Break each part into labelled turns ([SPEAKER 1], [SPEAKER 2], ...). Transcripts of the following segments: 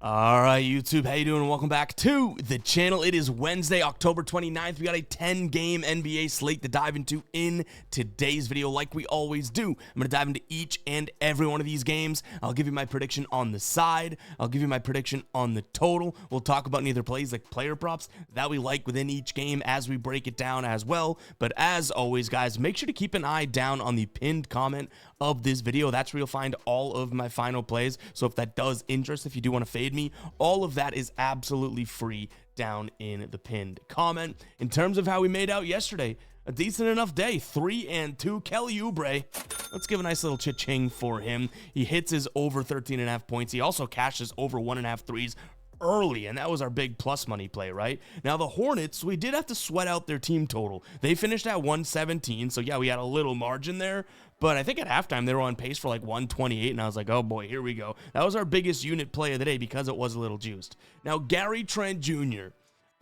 [SPEAKER 1] All right, YouTube, how you doing? Welcome back to the channel. It is Wednesday, October 29th. We got a 10-game NBA slate to dive into in today's video. Like we always do, I'm going to dive into each and every one of these games. I'll give you my prediction on the side. I'll give you my prediction on the total. We'll talk about either plays like player props that we like within each game as we break it down as well. But as always, guys, make sure to keep an eye down on the pinned comment of this video. That's where you'll find all of my final plays. So if that does interest, if you do want to fade me, all of that is absolutely free down in the pinned comment. In terms of how we made out yesterday, a decent enough day, 3-2. Kelly Oubre, let's give a nice little cha-ching for him. He hits his over 13.5 points. He also cashes over 1.5 threes early, and that was our big plus money play, right? Now the Hornets, we did have to sweat out their team total. They finished at 117, so yeah, we had a little margin there, but I think at halftime they were on pace for like 128, and I was like, oh boy, here we go. That was our biggest unit play of the day because it was a little juiced. Now Gary Trent Jr.,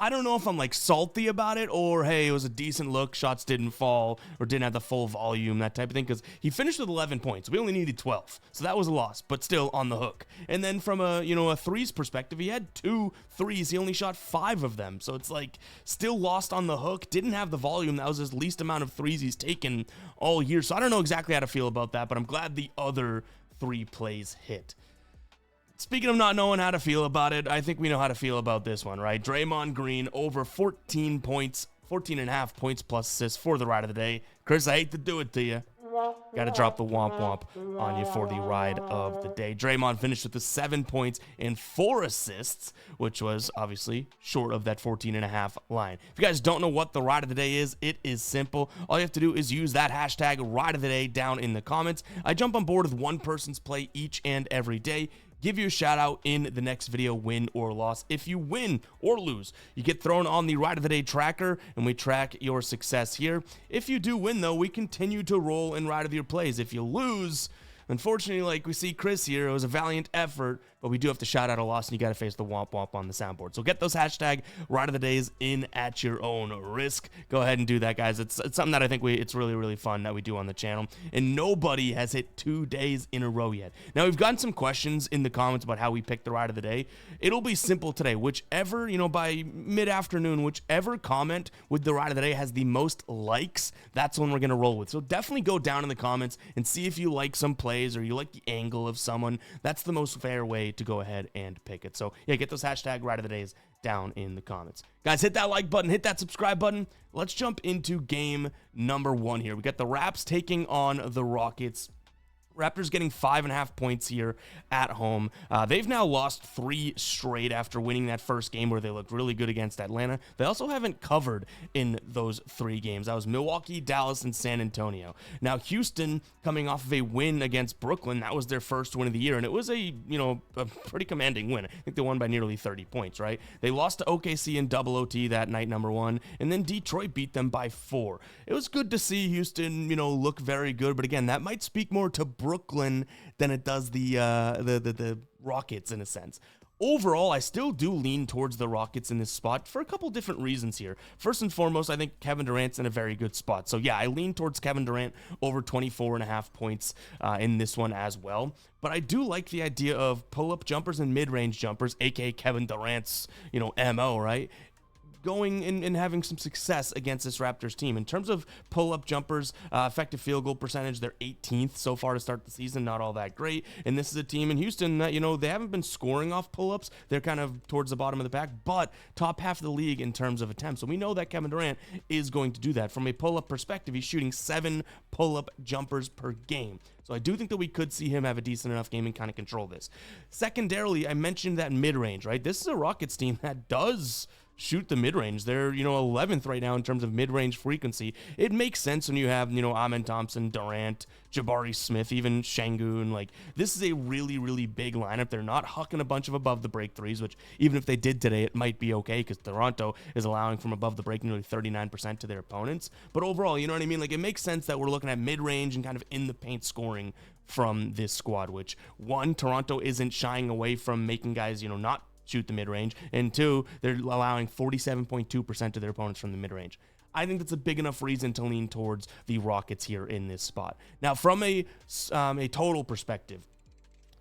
[SPEAKER 1] I don't know if I'm like salty about it or, hey, it was a decent look, shots didn't fall or didn't have the full volume, that type of thing, because he finished with 11 points. We only needed 12, so that was a loss, but still on the hook. And then from a threes perspective, he had 2 threes. He only shot 5 of them, so it's like still lost on the hook, didn't have the volume. That was his least amount of threes he's taken all year, so I don't know exactly how to feel about that, but I'm glad the other 3 plays hit. Speaking of not knowing how to feel about it, I think we know how to feel about this one, right? Draymond Green over 14 points, 14.5 points plus assists for the ride of the day. Chris, I hate to do it to you. Got to drop the womp womp on you for the ride of the day. Draymond finished with the 7 points and 4 assists, which was obviously short of that 14.5 line. If you guys don't know what the ride of the day is, it is simple. All you have to do is use that hashtag ride of the day down in the comments. I jump on board with one person's play each and every day. Give you a shout out in the next video, win or loss. If you win or lose, you get thrown on the ride of the day tracker and we track your success here. If you do win though, we continue to roll and ride of your plays. If you lose, unfortunately, like we see Chris here, it was a valiant effort, but we do have to shout out a loss and you got to face the womp womp on the soundboard. So get those hashtag ride of the days in at your own risk. Go ahead and do that, guys. It's something that I think it's really, really fun that we do on the channel. And nobody has hit 2 days in a row yet. Now, we've gotten some questions in the comments about how we picked the ride of the day. It'll be simple today. Whichever, by mid-afternoon, whichever comment with the ride of the day has the most likes, that's when we're going to roll with. So definitely go down in the comments and see if you like some plays or you like the angle of someone. That's the most fair way to go ahead and pick it. So yeah, get those hashtag ride of the days down in the comments. Guys, hit that like button, hit that subscribe button. Let's jump into game number 1 here. We got the Raps taking on the Rockets. Raptors getting 5.5 points here at home. They've now lost 3 straight after winning that first game where they looked really good against Atlanta. They also haven't covered in those 3 games. That was Milwaukee, Dallas, and San Antonio. Now, Houston coming off of a win against Brooklyn. That was their first win of the year, and it was a pretty commanding win. I think they won by nearly 30 points, right? They lost to OKC in double OT that night, number 1, and then Detroit beat them by 4. It was good to see Houston, look very good, but again, that might speak more to Brooklyn than it does the Rockets in a sense. Overall, I still do lean towards the Rockets in this spot for a couple different reasons here. First and foremost, I think Kevin Durant's in a very good spot. So yeah, I lean towards Kevin Durant over 24.5 points in this one as well. But I do like the idea of pull-up jumpers and mid-range jumpers, aka Kevin Durant's, MO, right? Going and having some success against this Raptors team. In terms of pull-up jumpers, effective field goal percentage, they're 18th so far to start the season, not all that great. And this is a team in Houston that, they haven't been scoring off pull-ups. They're kind of towards the bottom of the pack, but top half of the league in terms of attempts. So we know that Kevin Durant is going to do that. From a pull-up perspective, he's shooting 7 pull-up jumpers per game. So I do think that we could see him have a decent enough game and kind of control this. Secondarily, I mentioned that mid-range, right? This is a Rockets team that does shoot the mid-range. They're, 11th right now in terms of mid-range frequency. It makes sense when you have, Amen Thompson, Durant, Jabari Smith, even Şengün. Like, this is a really, really big lineup. They're not hucking a bunch of above the break threes, which even if they did today, it might be okay because Toronto is allowing from above the break nearly 39% to their opponents. But overall, you know what I mean? Like, it makes sense that we're looking at mid-range and kind of in the paint scoring from this squad, which, 1, Toronto isn't shying away from making guys, not shoot the mid-range, and 2, they're allowing 47.2% of their opponents from the mid-range. I think that's a big enough reason to lean towards the Rockets here in this spot. Now, from a total perspective,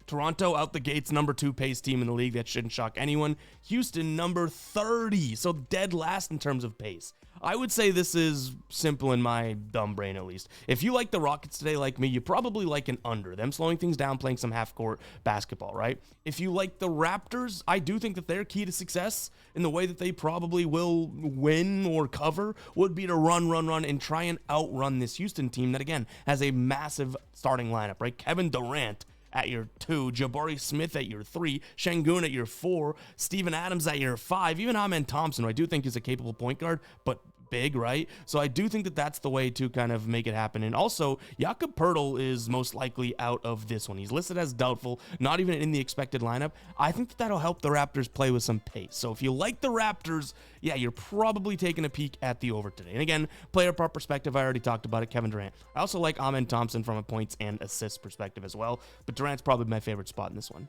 [SPEAKER 1] Toronto out the gates, number 2 pace team in the league. That shouldn't shock anyone. Houston, number 30, so dead last in terms of pace. I would say this is simple in my dumb brain, at least. If you like the Rockets today like me, you probably like an under. Them slowing things down, playing some half-court basketball, right? If you like the Raptors, I do think that their key to success in the way that they probably will win or cover would be to run, and try and outrun this Houston team that, again, has a massive starting lineup, right? Kevin Durant at your 2, Jabari Smith at your 3, Şengün at your 4, Steven Adams at your 5, even Amen Thompson, who I do think is a capable point guard, but big, right? So I do think that that's the way to kind of make it happen. And also, Jakob Poeltl is most likely out of this one. He's listed as doubtful, not even in the expected lineup. I think that that'll help the Raptors play with some pace. So if you like the Raptors, yeah, you're probably taking a peek at the over today. And again, player prop perspective, I already talked about it, Kevin Durant. I also like Amen Thompson from a points and assists perspective as well, but Durant's probably my favorite spot in this one.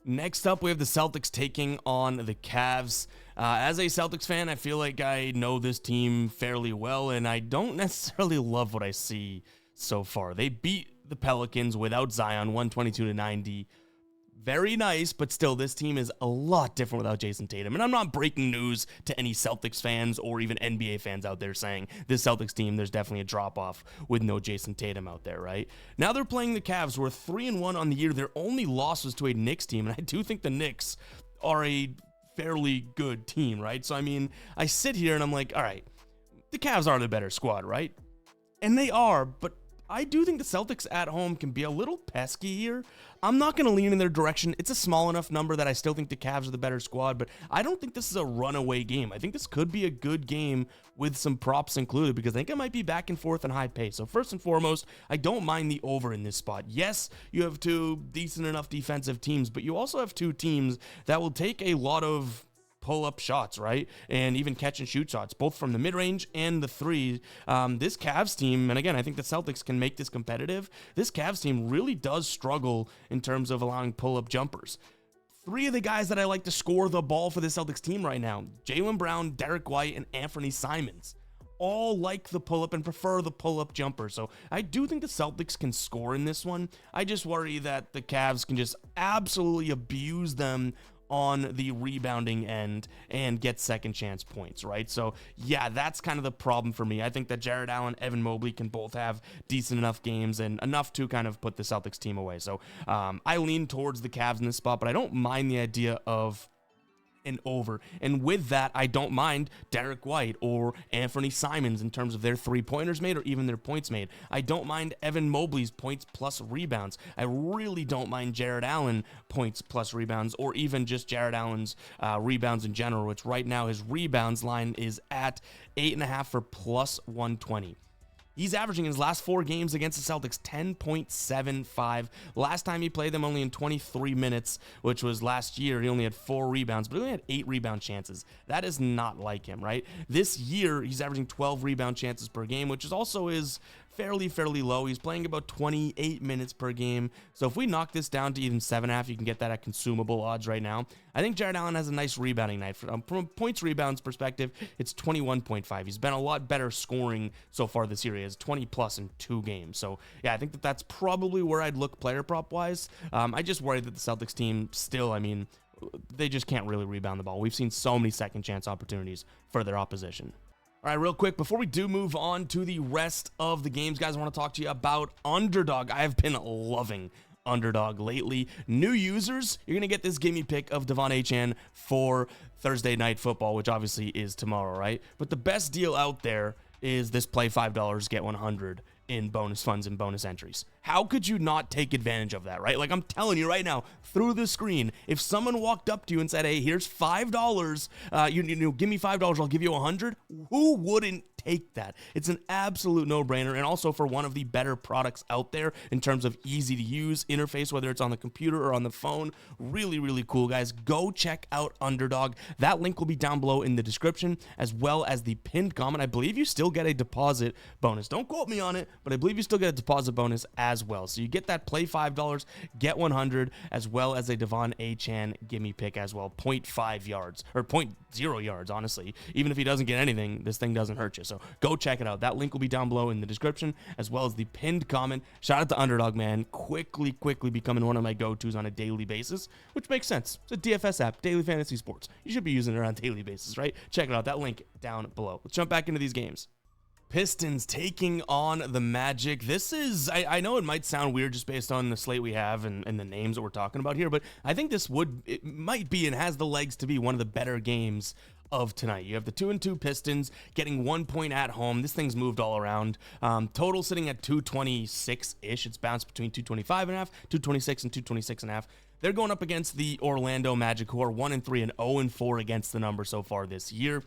[SPEAKER 1] Next up, we have the Celtics taking on the Cavs. As a Celtics fan, I feel like I know this team fairly well, and I don't necessarily love what I see so far. They beat the Pelicans without Zion, 122-90. Very nice, but still, this team is a lot different without Jason Tatum. And I'm not breaking news to any Celtics fans or even NBA fans out there saying this Celtics team, there's definitely a drop-off with no Jason Tatum out there, right? Now they're playing the Cavs, who are 3-1 on the year. Their only loss was to a Knicks team, and I do think the Knicks are a fairly good team, right? So, I mean, I sit here and I'm like, all right, the Cavs are the better squad, right? And they are, but I do think the Celtics at home can be a little pesky here. I'm not going to lean in their direction. It's a small enough number that I still think the Cavs are the better squad, but I don't think this is a runaway game. I think this could be a good game with some props included because I think it might be back and forth and high pace. So first and foremost, I don't mind the over in this spot. Yes, you have 2 decent enough defensive teams, but you also have 2 teams that will take a lot of pull-up shots, right? And even catch-and-shoot shots, both from the mid-range and the 3. This Cavs team, and again, I think the Celtics can make this competitive. This Cavs team really does struggle in terms of allowing pull-up jumpers. 3 of the guys that I like to score the ball for the Celtics team right now, Jaylen Brown, Derek White, and Anthony Simons, all like the pull-up and prefer the pull-up jumper. So I do think the Celtics can score in this one. I just worry that the Cavs can just absolutely abuse them on the rebounding end and get second chance points, right? So yeah, that's kind of the problem for me. I think that Jared Allen, Evan Mobley can both have decent enough games and enough to kind of put the Celtics team away. So I lean towards the Cavs in this spot, but I don't mind the idea of an over. And with that, I don't mind Derek White or Anthony Simons in terms of their 3-pointers made or even their points made. I don't mind Evan Mobley's points plus rebounds. I really don't mind Jared Allen points plus rebounds or even just Jared Allen's rebounds in general, which right now his rebounds line is at 8.5 for plus 120. He's averaging in his last 4 games against the Celtics 10.75. Last time he played them only in 23 minutes, which was last year. He only had 4 rebounds, but he only had 8 rebound chances. That is not like him, right? This year, he's averaging 12 rebound chances per game, which is also is fairly low. He's playing about 28 minutes per game. So if we knock this down to even 7.5, you can get that at consumable odds right now. I think Jared Allen has a nice rebounding night. From a points rebounds perspective, it's 21.5. He's been a lot better scoring so far this year. He has 20 plus in 2 games. So yeah, I think that that's probably where I'd look player prop wise. I just worry that the Celtics team still, I mean, they just can't really rebound the ball. We've seen so many second chance opportunities for their opposition. All right, real quick, before we do move on to the rest of the games, guys, I want to talk to you about Underdog. I have been loving Underdog lately. New users, you're going to get this gimme pick of Devon Achane for Thursday Night Football, which obviously is tomorrow, right? But the best deal out there is this play $5, get 100 in bonus funds and bonus entries. How could you not take advantage of that, right? Like I'm telling you right now, through the screen, if someone walked up to you and said, hey, here's $5, give me $5, I'll give you 100, who wouldn't take that? It's an absolute no-brainer, and also for one of the better products out there in terms of easy-to-use interface, whether it's on the computer or on the phone. Really cool, guys. Go check out Underdog. That link will be down below in the description, as well as the pinned comment. I believe you still get a deposit bonus. Don't quote me on it, but I believe you still get a deposit bonus as as well. So you get that play $5, get 100, as well as a Devon Achane gimme pick as well, 0.5 yards, or 0.0 yards, honestly. Even if he doesn't get anything, this thing doesn't hurt you. So go check it out. That link will be down below in the description, as well as the pinned comment. Shout out to Underdog, man. Quickly becoming one of my go-tos on a daily basis, which makes sense. It's a DFS app, Daily Fantasy Sports. You should be using it on a daily basis, right? Check it out. That link down below. Let's jump back into these games. Pistons taking on the Magic. This is, I know it might sound weird just based on the slate we have and the names that we're talking about here, but I think it might be and has the legs to be one of the better games of tonight. You have the 2-2 Pistons getting 1 point at home. This thing's moved all around. Total sitting at 226-ish. It's bounced between 225.5, 226, and 226.5. They're going up against the Orlando Magic, who are 1-3 and 0-4 against the number so far this year.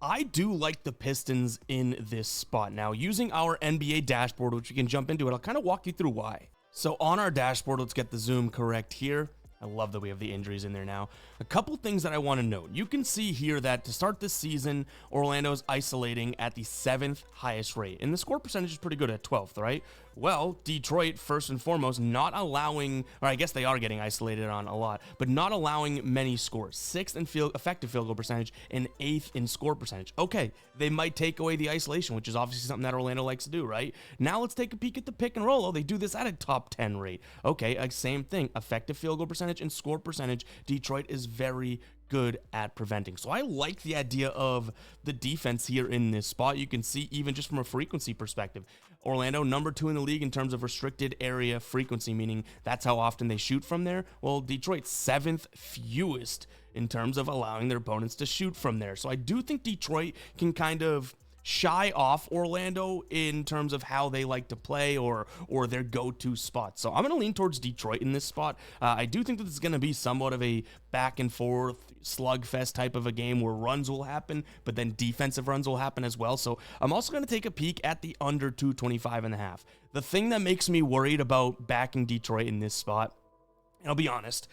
[SPEAKER 1] I do like the Pistons in this spot. Now, using our NBA dashboard, which we can jump into it, I'll kind of walk you through why. So on our dashboard, let's get the zoom correct here. I love that we have the injuries in there now. A couple things that I want to note. You can see here that to start this season, Orlando's isolating at the 7th highest rate. And the score percentage is pretty good at 12th, right? Well, Detroit, first and foremost, not allowing, or I guess they are getting isolated on a lot, but not allowing many scores. 6th in effective field goal percentage and 8th in score percentage. Okay, they might take away the isolation, which is obviously something that Orlando likes to do, right? Now let's take a peek at the pick and roll. Oh, they do this at a top 10 rate. Okay, same thing. Effective field goal percentage and score percentage. Detroit is very good at preventing. So I like the idea of the defense here in this spot. You can see even just from a frequency perspective, Orlando number 2 in the league in terms of restricted area frequency, meaning that's how often they shoot from there. Well, Detroit 7th fewest in terms of allowing their opponents to shoot from there. So I do think Detroit can kind of shy off Orlando in terms of how they like to play or their go-to spots. So I'm going to lean towards Detroit in this spot. I do think that this is going to be somewhat of a back and forth slugfest type of a game where runs will happen, but then defensive runs will happen as well. So I'm also going to take a peek at the under 225.5. The thing that makes me worried about backing Detroit in this spot, and I'll be honest,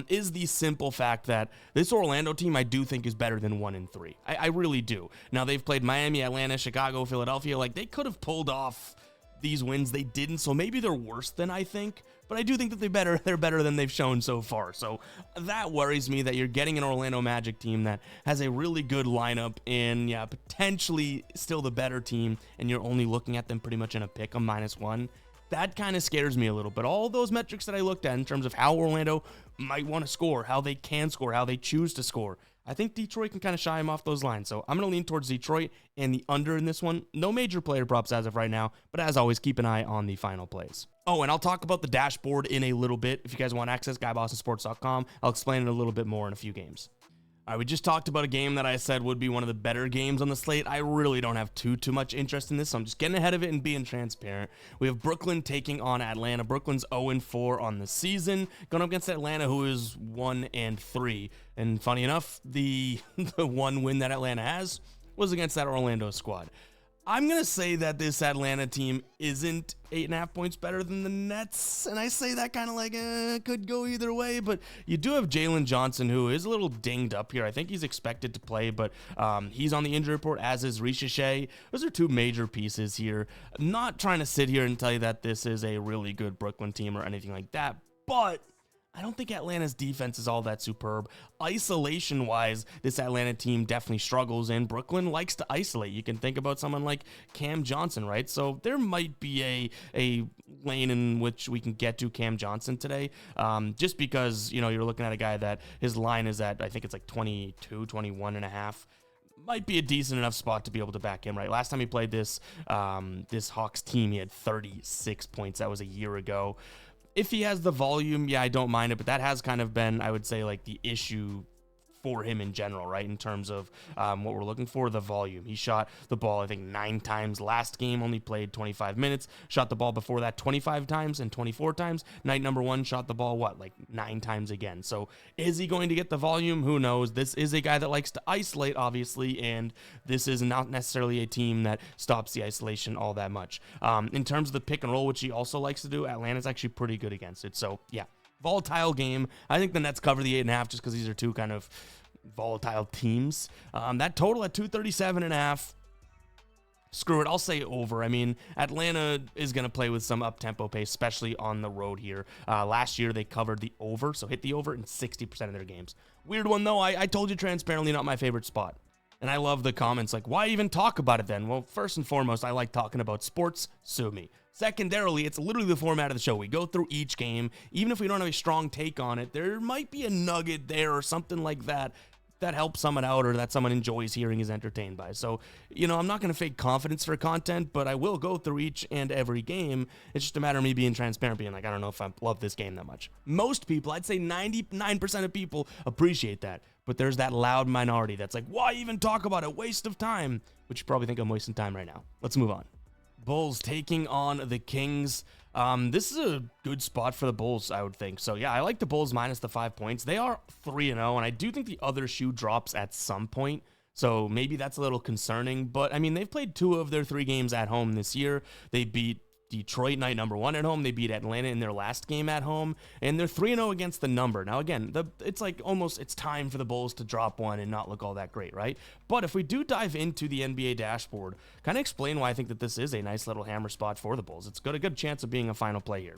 [SPEAKER 1] is the simple fact that this Orlando team I do think is better than 1-3. I really do. Now, they've played Miami, Atlanta, Chicago, Philadelphia. Like, they could have pulled off these wins. They didn't, so maybe they're worse than I think. But I do think that they're better than they've shown so far. So that worries me that you're getting an Orlando Magic team that has a really good lineup and, yeah, potentially still the better team, and you're only looking at them pretty much in a pick of -1. That kind of scares me a little. But all those metrics that I looked at in terms of how Orlando might want to score, how they can score, how they choose to score, I think Detroit can kind of shy them off those lines. So I'm going to lean towards Detroit and the under in this one. No major player props as of right now, but as always, keep an eye on the final plays. Oh, and I'll talk about the dashboard in a little bit. If you guys want access, GuyBostonSports.com. I'll explain it a little bit more in a few games. All right, we just talked about a game that I said would be one of the better games on the slate. I really don't have too much interest in this, so I'm just getting ahead of it and being transparent. We have Brooklyn taking on Atlanta. Brooklyn's 0-4 on the season, going up against Atlanta, who is 1-3. And funny enough, the one win that Atlanta has was against that Orlando squad. I'm going to say that this Atlanta team isn't 8.5 points better than the Nets, and I say that kind of like, could go either way, but you do have Jalen Johnson, who is a little dinged up here. I think he's expected to play, but he's on the injury report, as is Ricochet. Those are two major pieces here. I'm not trying to sit here and tell you that this is a really good Brooklyn team or anything like that, but I don't think Atlanta's defense is all that superb. Isolation-wise, this Atlanta team definitely struggles, and Brooklyn likes to isolate. You can think about someone like Cam Johnson, right? So there might be a lane in which we can get to Cam Johnson today, just because, you know, you're looking at a guy that his line is at, I think it's like 22, 21.5. Might be a decent enough spot to be able to back him, right? Last time he played this Hawks team, he had 36 points. That was a year ago. If he has the volume, yeah, I don't mind it, but that has kind of been, I would say, like the issue for him in general, right? In terms of what we're looking for, the volume. He shot the ball, I think, 9 times last game, only played 25 minutes. Shot the ball before that 25 times and 24 times. Night number 1, shot the ball, like 9 times again. So is he going to get the volume? Who knows? This is a guy that likes to isolate, obviously, and this is not necessarily a team that stops the isolation all that much. In terms of the pick and roll, which he also likes to do, Atlanta's actually pretty good against it. So, yeah. Volatile game. I think the Nets cover the 8.5 just because these are two kind of volatile teams. That total at 237.5. Screw it, I'll say over. I mean, Atlanta is going to play with some up-tempo pace, especially on the road here. Last year, they covered the over, so hit the over in 60% of their games. Weird one, though. I told you transparently, not my favorite spot. And I love the comments like, why even talk about it then? Well, first and foremost, I like talking about sports. Sue me. Secondarily, it's literally the format of the show. We go through each game. Even if we don't have a strong take on it, there might be a nugget there or something like that that helps someone out or that someone enjoys hearing, is entertained by. So, I'm not going to fake confidence for content, but I will go through each and every game. It's just a matter of me being transparent, being like, I don't know if I love this game that much. Most people, I'd say 99% of people appreciate that. But there's that loud minority that's like, why even talk about it? Waste of time. Which you probably think I'm wasting time right now. Let's move on. Bulls taking on the Kings. This is a good spot for the Bulls, I would think. So, yeah, I like the Bulls minus the 5 points. They are 3-0, and I do think the other shoe drops at some point. So maybe that's a little concerning. But, I mean, they've played 2 of their 3 games at home this year. They beat Detroit night number 1 at home. They beat Atlanta in their last game at home, and they're 3-0 against the number. Now, again, it's like almost it's time for the Bulls to drop one and not look all that great, right? But if we do dive into the NBA dashboard, kind of explain why I think that this is a nice little hammer spot for the Bulls. It's got a good chance of being a final play here.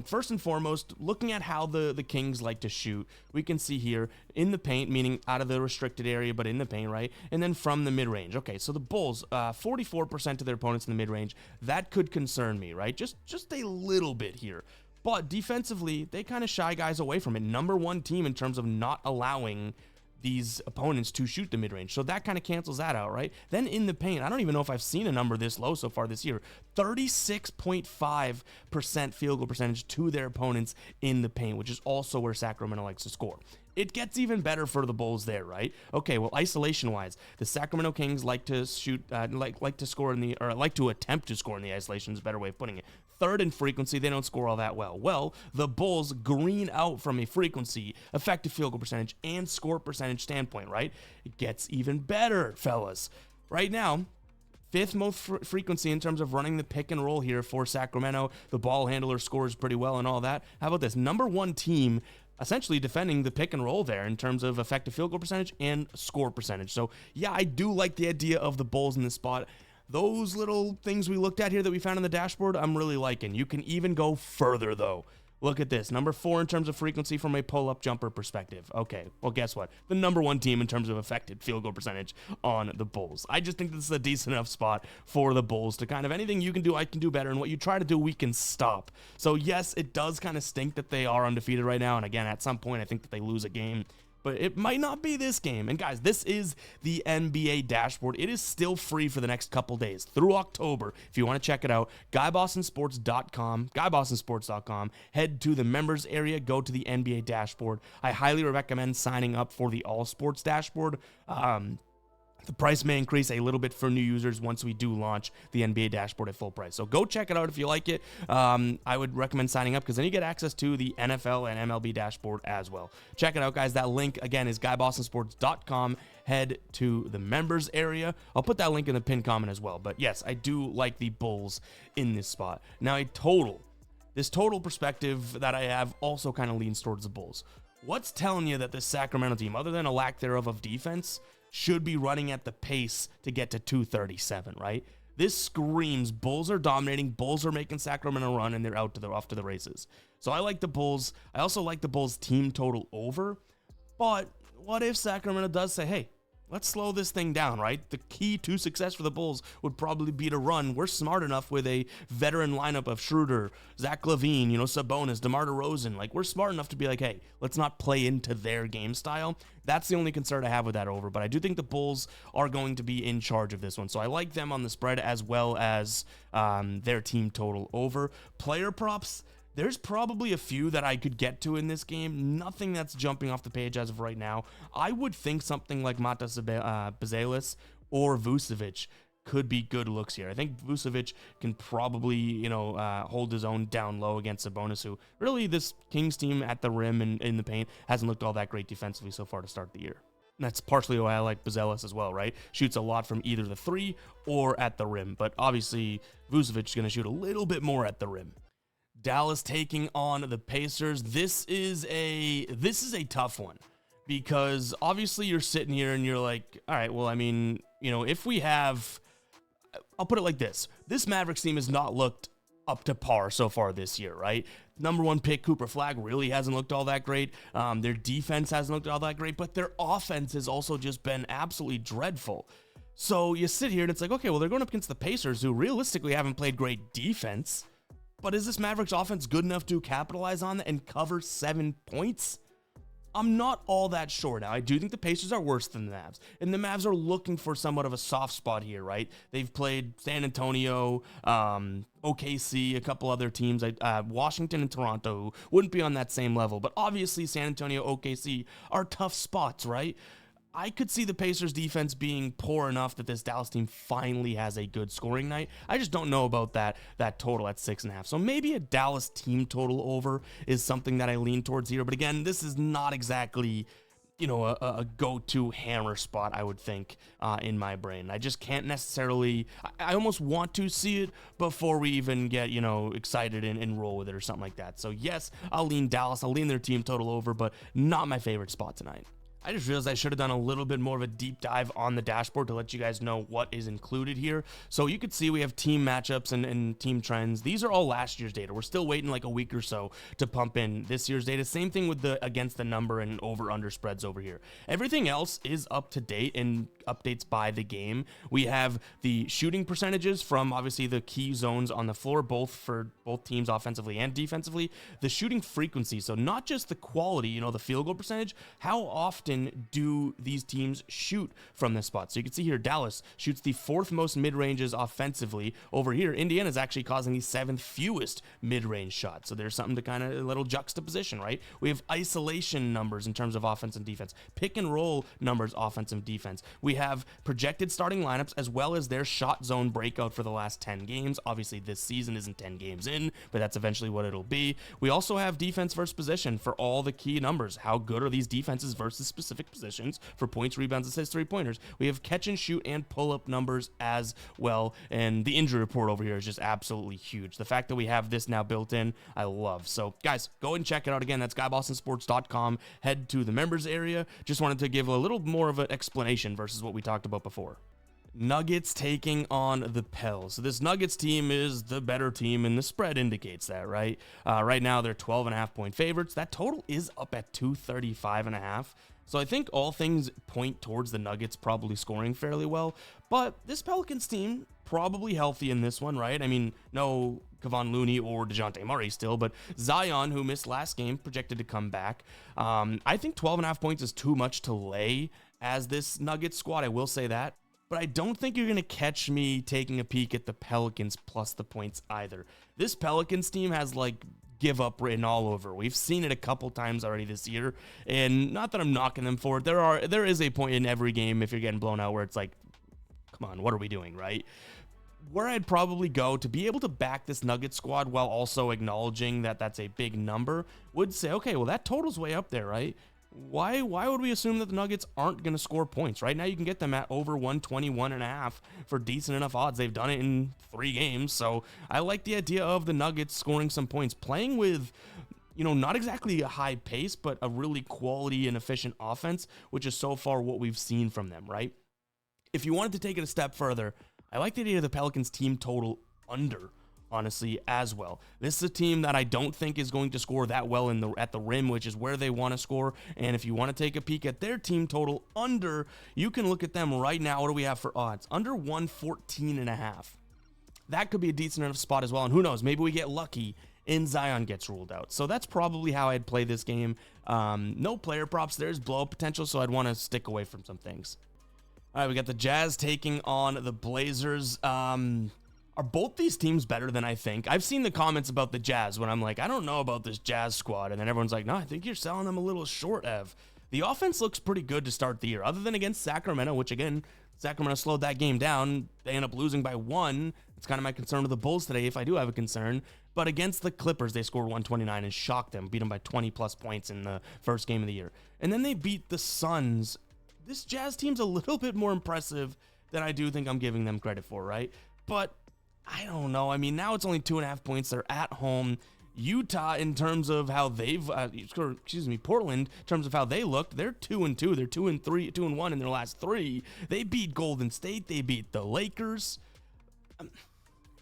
[SPEAKER 1] First and foremost, looking at how the Kings like to shoot, we can see here in the paint, meaning out of the restricted area, but in the paint, right? And then from the mid-range. Okay, so the Bulls, 44% of their opponents in the mid-range. That could concern me, right? Just a little bit here. But defensively, they kind of shy guys away from it. Number 1 team in terms of not allowing these opponents to shoot the mid-range. So that kind of cancels that out, right? Then in the paint, I don't even know if I've seen a number this low so far this year. 36.5% field goal percentage to their opponents in the paint, which is also where Sacramento likes to score. It gets even better for the Bulls there, right? Okay, well, isolation-wise, the Sacramento Kings like to shoot, like to score in the, or like to attempt to score in the isolation is a better way of putting it. Third in frequency, they don't score all that well. Well, the Bulls green out from a frequency, effective field goal percentage, and score percentage standpoint, right? It gets even better, fellas. Right now, 5th most frequency in terms of running the pick and roll here for Sacramento. The ball handler scores pretty well and all that. How about this? Number 1 team essentially defending the pick and roll there in terms of effective field goal percentage and score percentage. So, yeah, I do like the idea of the Bulls in this spot. Those little things we looked at here that we found on the dashboard, I'm really liking. You can even go further, though. Look at this. Number 4 in terms of frequency from a pull-up jumper perspective. Okay, well, guess what? The number 1 team in terms of effective field goal percentage on the Bulls. I just think this is a decent enough spot for the Bulls to kind of anything you can do, I can do better, and what you try to do, we can stop. So, yes, it does kind of stink that they are undefeated right now, and again, at some point, I think that they lose a game. But it might not be this game. And guys, this is the NBA dashboard. It is still free for the next couple days through October. If you want to check it out, GuyBostonSports.com, head to the members area, go to the NBA dashboard. I highly recommend signing up for the All Sports dashboard. The price may increase a little bit for new users once we do launch the NBA dashboard at full price. So go check it out if you like it. I would recommend signing up because then you get access to the NFL and MLB dashboard as well. Check it out, guys. That link, again, is GuyBostonSports.com. Head to the members area. I'll put that link in the pinned comment as well. But yes, I do like the Bulls in this spot. Now, this total perspective that I have also kind of leans towards the Bulls. What's telling you that this Sacramento team, other than a lack thereof of defense, should be running at the pace to get to 237, right? This screams Bulls are dominating, Bulls are making Sacramento run, and they're off to the races. So I like the Bulls. I also like the Bulls team total over. But what if Sacramento does say, hey, let's slow this thing down, right? The key to success for the Bulls would probably be to run. We're smart enough with a veteran lineup of Schroeder, Zach LaVine, Sabonis, DeMar DeRozan. Like, we're smart enough to be like, hey, let's not play into their game style. That's the only concern I have with that over. But I do think the Bulls are going to be in charge of this one. So I like them on the spread as well as their team total over. Player props, there's probably a few that I could get to in this game. Nothing that's jumping off the page as of right now. I would think something like Matas Bazelis or Vucevic could be good looks here. I think Vucevic can probably, hold his own down low against Sabonis, who really this Kings team at the rim and in the paint hasn't looked all that great defensively so far to start the year. And that's partially why I like Bazelis as well, right? Shoots a lot from either the 3 or at the rim, but obviously Vucevic is going to shoot a little bit more at the rim. Dallas taking on the Pacers. This is a tough one because obviously you're sitting here and you're like, all right, well, I mean, if we have I'll put it like this. This Mavericks team has not looked up to par so far this year, right? Number one pick, Cooper Flagg, really hasn't looked all that great. Their defense hasn't looked all that great, but their offense has also just been absolutely dreadful. So you sit here and it's like, okay, well, they're going up against the Pacers, who realistically haven't played great defense. But is this Mavericks offense good enough to capitalize on that and cover 7 points? I'm not all that sure. Now, I do think the Pacers are worse than the Mavs, and the Mavs are looking for somewhat of a soft spot here, right? They've played San Antonio, OKC, a couple other teams, Washington and Toronto, who wouldn't be on that same level, but obviously San Antonio, OKC are tough spots, right? I could see the Pacers defense being poor enough that this Dallas team finally has a good scoring night. I just don't know about that total at 6.5. So maybe a Dallas team total over is something that I lean towards here. But again, this is not exactly, a go-to hammer spot, I would think, in my brain. I just can't necessarily, I almost want to see it before we even get, excited and roll with it or something like that. So yes, I'll lean Dallas. I'll lean their team total over, but not my favorite spot tonight. I just realized I should have done a little bit more of a deep dive on the dashboard to let you guys know what is included here. So you could see we have team matchups and team trends. These are all last year's data. We're still waiting like a week or so to pump in this year's data. Same thing with the against the number and over-under spreads over here. Everything else is up to date and updates by the game. We have the shooting percentages from obviously the key zones on the floor, both for both teams offensively and defensively. The shooting frequency, so not just the quality, the field goal percentage, how often do these teams shoot from this spot? So you can see here, Dallas shoots the 4th most mid-ranges offensively. Over here, Indiana's actually causing the 7th fewest mid-range shots. So there's something to kind of a little juxtaposition, right? We have isolation numbers in terms of offense and defense, pick and roll numbers, offense and defense. We have projected starting lineups as well as their shot zone breakout for the last 10 games. Obviously, this season isn't 10 games in, but that's eventually what it'll be. We also have defense versus position for all the key numbers. How good are these defenses versus specific positions for points, rebounds, assists, three-pointers? We have catch and shoot and pull-up numbers as well, and the injury report over here is just absolutely huge. The fact that we have this now built in, I love. So guys, go and check it out. Again, that's GuyBostonSports.com. Head to the members area. Just wanted to give a little more of an explanation versus what we talked about before. Nuggets taking on the Pels. So this Nuggets team is the better team, and the spread indicates that, right? Right now, they're 12.5 point favorites. That total is up at 235.5. So I think all things point towards the Nuggets probably scoring fairly well, but this Pelicans team probably healthy in this one, right? I mean, no Kevon Looney or DeJounte Murray still, but Zion, who missed last game, projected to come back. I think 12.5 points is too much to lay as this Nuggets squad, I will say that. But I don't think you're going to catch me taking a peek at the Pelicans plus the points either. This Pelicans team has give up written all over. We've seen it a couple times already this year, and not that I'm knocking them for it. There is a point in every game if you're getting blown out where it's like, come on, what are we doing, right? Where I'd probably go to be able to back this Nuggets squad while also acknowledging that that's a big number would say, okay, well, that total's way up there, right? Why would we assume that the Nuggets aren't going to score points? Right now you can get them at over 121.5 for decent enough odds. They've done it in 3 games, so I like the idea of the Nuggets scoring some points, playing with, not exactly a high pace, but a really quality and efficient offense, which is so far what we've seen from them, right? If you wanted to take it a step further, I like the idea of the Pelicans team total under, honestly, as well. This is a team that I don't think is going to score that well at the rim, which is where they want to score. And if you want to take a peek at their team total under, you can look at them right now. What do we have for odds? Under 114.5. That could be a decent enough spot as well. And who knows, maybe we get lucky and Zion gets ruled out. So that's probably how I'd play this game. No player props. There's blow potential, so I'd want to stick away from some things. All right, we got the Jazz taking on the Blazers. Are both these teams better than I think? I've seen the comments about the Jazz when I'm like, I don't know about this Jazz squad. And then everyone's like, no, I think you're selling them a little short, Ev. The offense looks pretty good to start the year, other than against Sacramento, which again, Sacramento slowed that game down. They end up losing by 1. It's kind of my concern with the Bulls today, if I do have a concern. But against the Clippers, they scored 129 and shocked them, beat them by 20-plus points in the first game of the year. And then they beat the Suns. This Jazz team's a little bit more impressive than I do think I'm giving them credit for, right? But I don't know. I mean, now it's only 2.5 points. They're at home. Utah, in terms of how they've, Portland, in terms of how they looked, they're 2-2. They're 2-1 in their last 3. They beat Golden State. They beat the Lakers.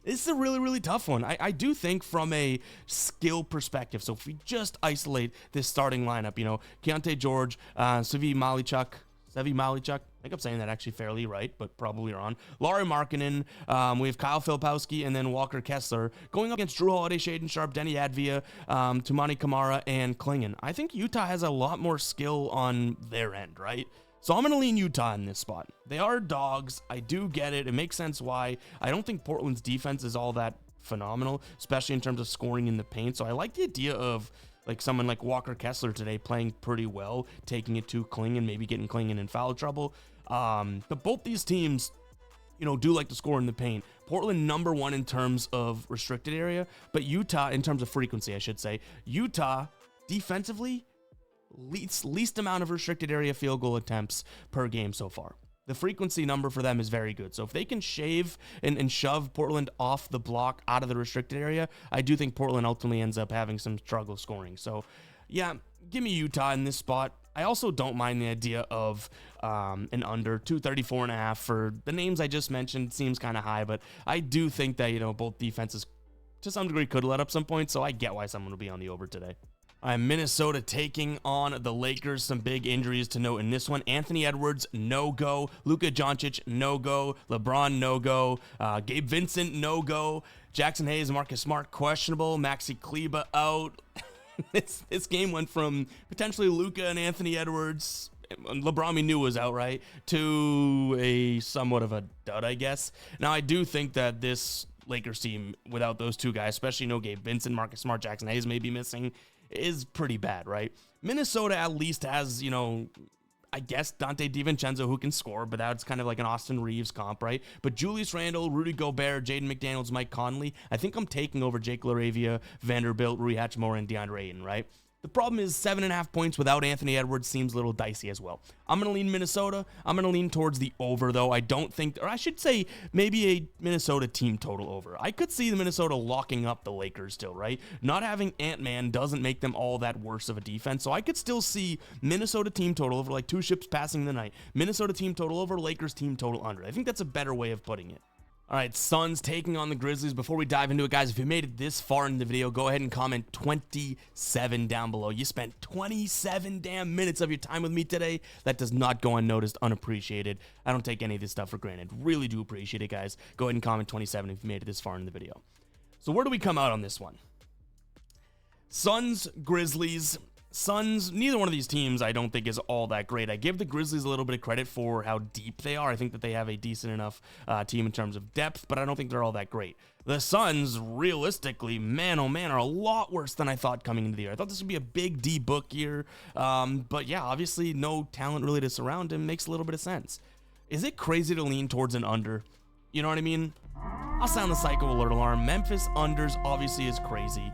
[SPEAKER 1] This is a really, really tough one. I do think from a skill perspective, so if we just isolate this starting lineup, you know, Keontae George, Sevi Malichuk, I think I'm saying that actually fairly right, but probably wrong. Lauri Markkanen, we have Kyle Filipowski, and then Walker Kessler going up against Drew Holiday, Shaden Sharp, Denny Advia, Tumani Kamara, and Klingon. I think Utah has a lot more skill on their end, right? So I'm going to lean Utah in this spot. They are dogs. I do get it. It makes sense why. I don't think Portland's defense is all that phenomenal, especially in terms of scoring in the paint. So I like the idea of like someone like Walker Kessler today playing pretty well, taking it to Klingon, maybe getting Klingon in foul trouble. But both these teams, you know, do like to score in the paint. Portland number 1 in terms of restricted area, but Utah in terms of frequency, I should say. Utah defensively, least amount of restricted area field goal attempts per game so far. The frequency number for them is very good. So if they can shave and shove Portland off the block out of the restricted area, I do think Portland ultimately ends up having some struggle scoring. So yeah, give me Utah in this spot. I also don't mind the idea of an under 234.5 for the names I just mentioned. Seems kind of high, but I do think that, you know, both defenses to some degree could let up some points. So I get why someone will be on the over today. Minnesota taking on the Lakers. Some big injuries to note in this one. Anthony Edwards, no-go. Luka Doncic, no-go. LeBron, no-go. Gabe Vincent, no-go. Jackson Hayes, Marcus Smart, questionable. Maxi Kleber out. This game went from potentially Luka and Anthony Edwards, LeBron we knew was out, right, to a somewhat of a dud, I guess. Now, I do think that this Lakers team, without those two guys, especially no Gabe Vincent, Marcus Smart, Jackson Hayes may be missing, is pretty bad, right? Minnesota at least has, you know, I guess Dante DiVincenzo who can score, but that's kind of like an Austin Reeves comp, right? But Julius Randle, Rudy Gobert, Jaden McDaniels, Mike Conley, I think I'm taking over Jake LaRavia, Vanderbilt, Rui Hachimura, and DeAndre Ayton, right? The problem is 7.5 points without Anthony Edwards seems a little dicey as well. I'm going to lean Minnesota. I'm going to lean towards the over, though. I don't think, or I should say maybe a Minnesota team total over. I could see the Minnesota locking up the Lakers still, right? Not having Ant-Man doesn't make them all that worse of a defense, so I could still see Minnesota team total over, like 2 ships passing the night. Minnesota team total over, Lakers team total under. I think that's a better way of putting it. All right, Suns taking on the Grizzlies. Before we dive into it, guys, if you made it this far in the video, go ahead and comment 27 down below. You spent 27 damn minutes of your time with me today. That does not go unnoticed, unappreciated. I don't take any of this stuff for granted. Really do appreciate it, guys. Go ahead and comment 27 if you made it this far in the video. So where do we come out on this one? Suns, Grizzlies. Suns, neither one of these teams I don't think is all that great. I give the Grizzlies a little bit of credit for how deep they are. I think that they have a decent enough team in terms of depth, but I don't think they're all that great. The Suns, realistically, man, oh man, are a lot worse than I thought coming into the year. I thought this would be a big D-book year, but yeah, obviously no talent really to surround him makes a little bit of sense. Is it crazy to lean towards an under? You know what I mean? I'll sound the psycho alert alarm. Memphis unders obviously is crazy.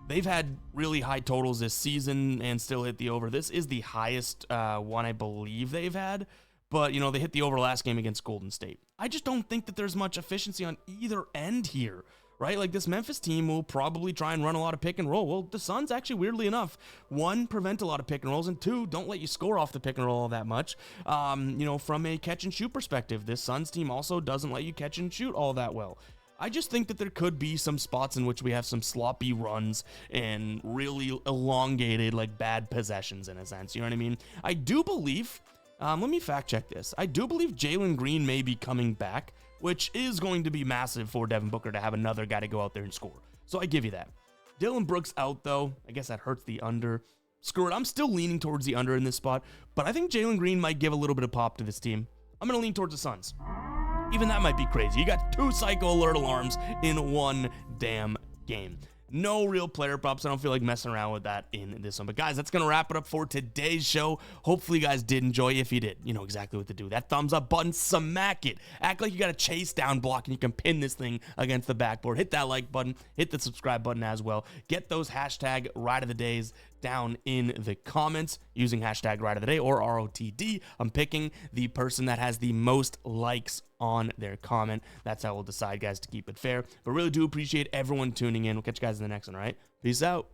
[SPEAKER 1] They've had really high totals this season and still hit the over. This is the highest one I believe they've had, but, you know, they hit the over last game against Golden State. I just don't think that there's much efficiency on either end here, right? Like, this Memphis team will probably try and run a lot of pick and roll. Well, the Suns actually, weirdly enough, 1, prevent a lot of pick and rolls, and 2, don't let you score off the pick and roll all that much. You know, from a catch and shoot perspective, this Suns team also doesn't let you catch and shoot all that well. I just think that there could be some spots in which we have some sloppy runs and really elongated, like, bad possessions in a sense. You know what I mean? I do believe, let me fact check this. I do believe Jalen Green may be coming back, which is going to be massive for Devin Booker to have another guy to go out there and score. So I give you that. Dylan Brooks out, though. I guess that hurts the under. Screw it. I'm still leaning towards the under in this spot, but I think Jalen Green might give a little bit of pop to this team. I'm going to lean towards the Suns. Even that might be crazy. You got 2 psycho alert alarms in one damn game. No real player props. I don't feel like messing around with that in this one. But guys, that's going to wrap it up for today's show. Hopefully you guys did enjoy. If you did, you know exactly what to do. That thumbs up button, smack it. Act like you got a chase down block and you can pin this thing against the backboard. Hit that like button. Hit the subscribe button as well. Get those hashtag ride of the days down in the comments using hashtag ride of the day or ROTD. I'm picking the person that has the most likes on their comment. That's how we'll decide, guys, to keep it fair. But really do appreciate everyone tuning in. We'll catch you guys in the next one, all right? Peace out.